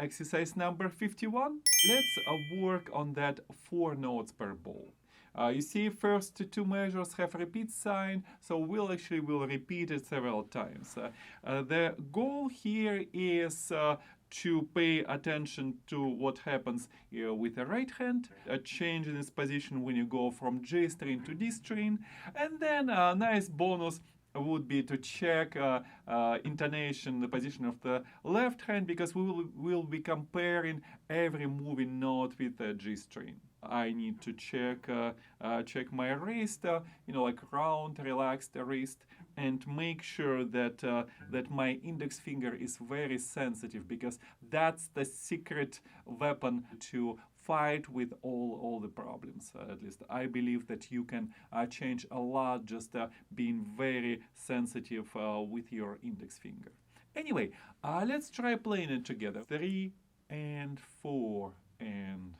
exercise number 51. Let's work on that 4 notes per bow. You see, first two measures have repeat sign, so we'll repeat it several times. The goal here is to pay attention to what happens with the right hand, a change in its position when you go from G string to D string, and then a nice bonus would be to check intonation, the position of the left hand, because we'll be comparing every moving note with the G string. I need to check my wrist, like round, relaxed wrist, and make sure that that my index finger is very sensitive, because that's the secret weapon to fight with all the problems. At least I believe that you can change a lot just being very sensitive with your index finger. Anyway, let's try playing it together. 3 and 4 and...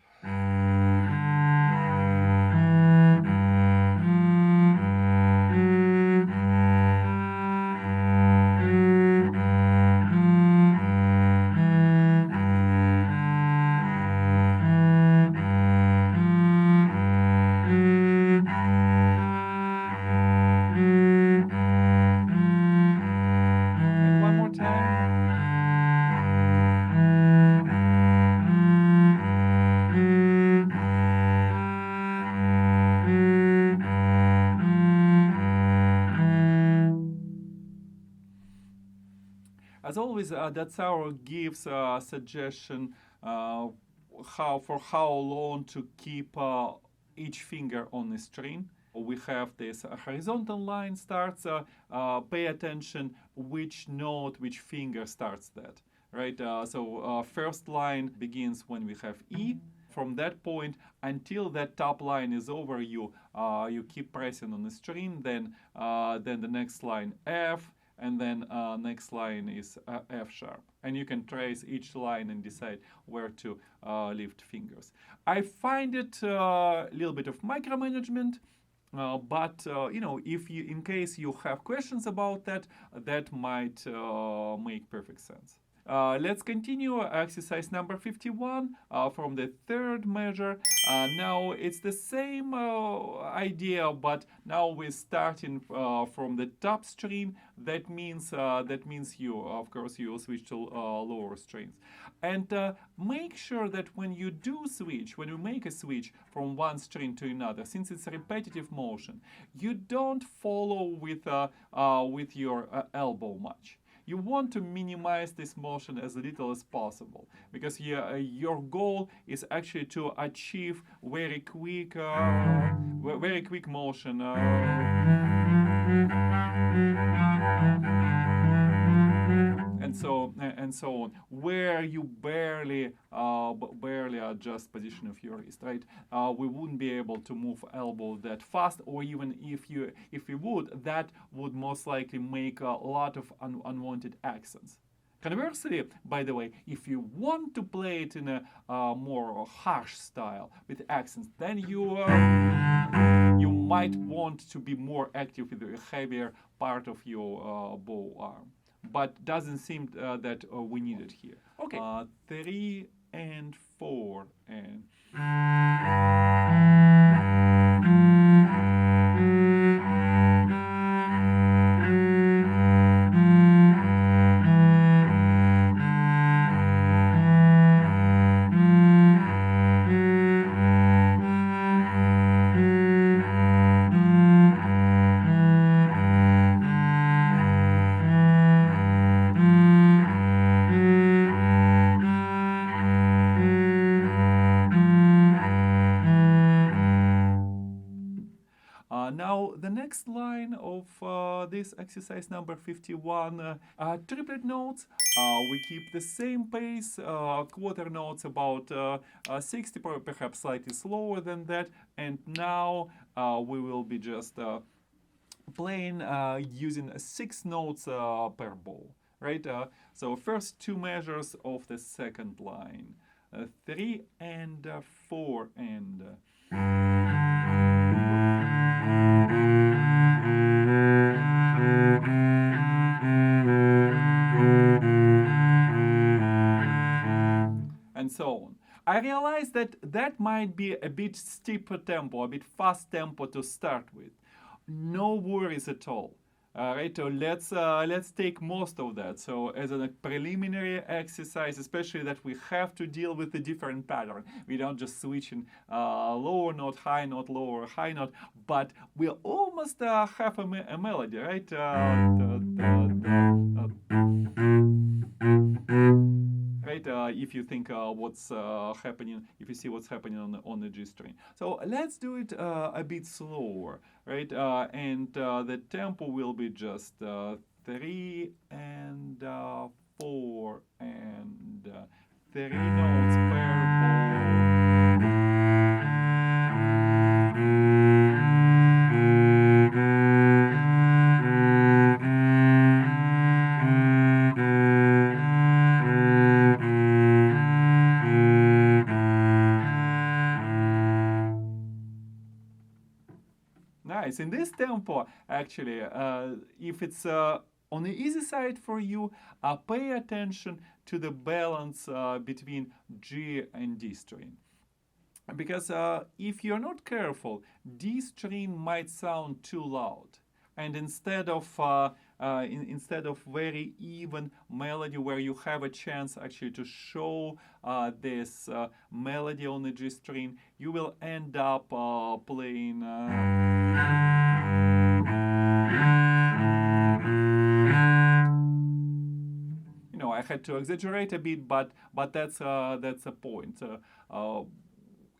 One more time. As always, Dotzauer gives a suggestion for how long to keep each finger on the string. We have this horizontal line starts. Pay attention which note, which finger starts that. Right. So first line begins when we have E. From that point until that top line is over, you keep pressing on the string. Then the next line F. And then next line is F sharp. And you can trace each line and decide where to lift fingers. I find it a little bit of micromanagement, but if you, in case you have questions about that, that might make perfect sense. Let's continue exercise number 51 from the third measure. Now it's the same idea, but now we're starting from the top string. That means you, of course, you will switch to lower strings. And make sure that when you make a switch from one string to another, since it's a repetitive motion, you don't follow with your elbow much. You want to minimize this motion as little as possible, because your goal is actually to achieve very quick motion. And so on, where you barely adjust position of your wrist, right? We wouldn't be able to move elbow that fast, or even if we would, that would most likely make a lot of unwanted accents. Conversely, by the way, if you want to play it in a more harsh style with accents, then you might want to be more active with the heavier part of your bow arm. But doesn't seem that we need it here. Okay, 3 and 4 and... Now, the next line of this exercise number 51, triplet notes. We keep the same pace, quarter notes about 60, perhaps slightly slower than that. And now we will be just playing using 6 notes per bow, right? So first 2 measures of the second line, 3 and 4 and... and so on. I realize that that might be a bit steeper tempo, a bit fast tempo to start with. No worries at all. Right, so let's take most of that. So as a preliminary exercise, especially that we have to deal with the different pattern. We don't just switch in lower note, high note, lower, high note, but we almost have a melody, right? Right, if you think what's happening, if you see what's happening on the G string. So let's do it a bit slower, right? And the tempo will be just 3 and 4 and 3 notes per bow. Nice. In this tempo, actually, if it's on the easy side for you, pay attention to the balance between G and D string. Because if you're not careful, D string might sound too loud. And instead of very even melody where you have a chance actually to show this melody on the G string, you will end up playing. I had to exaggerate a bit, but that's a point.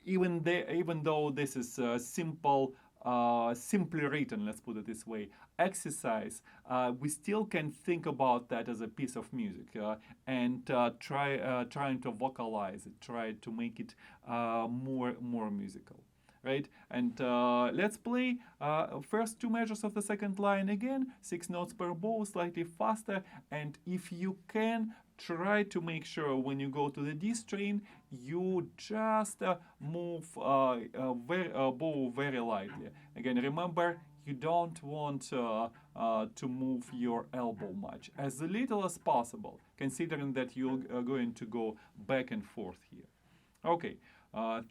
Even though this is simply written, let's put it this way, exercise, we still can think about that as a piece of music and trying to vocalize it, try to make it more musical. Right, and let's play first two measures of the second line again, 6 notes per bow, slightly faster, and if you can, try to make sure when you go to the D string, you just move bow very lightly. Again, remember, you don't want to move your elbow much, as little as possible, considering that you're going to go back and forth here. Okay,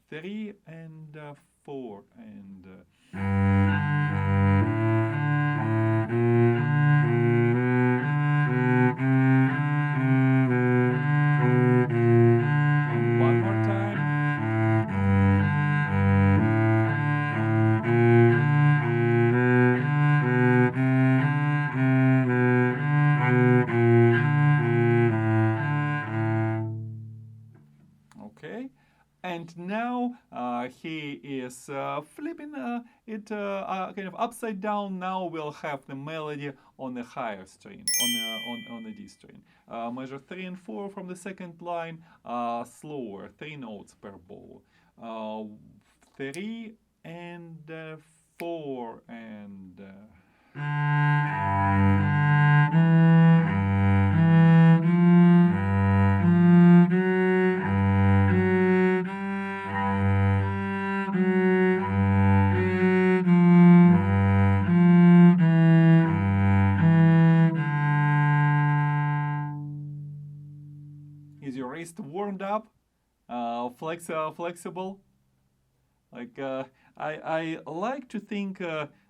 3 and 4 and one more time. Okay. And now he is flipping it kind of upside down. Now we'll have the melody on the higher string, on the D string. Measure 3 and 4 from the second line, slower, 3 notes per bow. 3 and 4 and. Is your wrist warmed up? Flexible? Like I like to think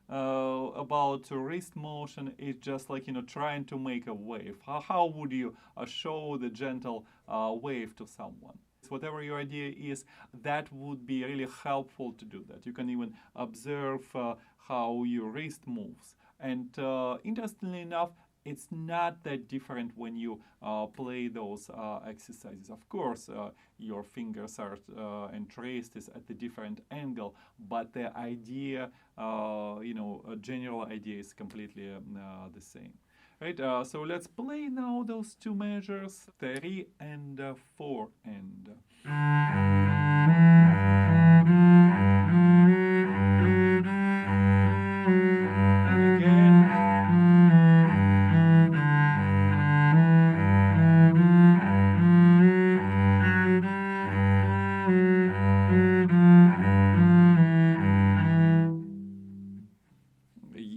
about wrist motion is just like trying to make a wave. How would you show the gentle wave to someone? Whatever your idea is, that would be really helpful to do that. You can even observe how your wrist moves. And interestingly enough, it's not that different when you play those exercises. Of course, your fingers are and wrist is at a different angle, but the idea, a general idea is completely the same. Right, so let's play now those two measures, 3 and 4 and. And again.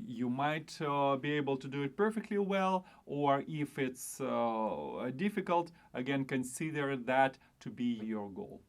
You might be able to do it perfectly well, or if it's difficult, again, consider that to be your goal.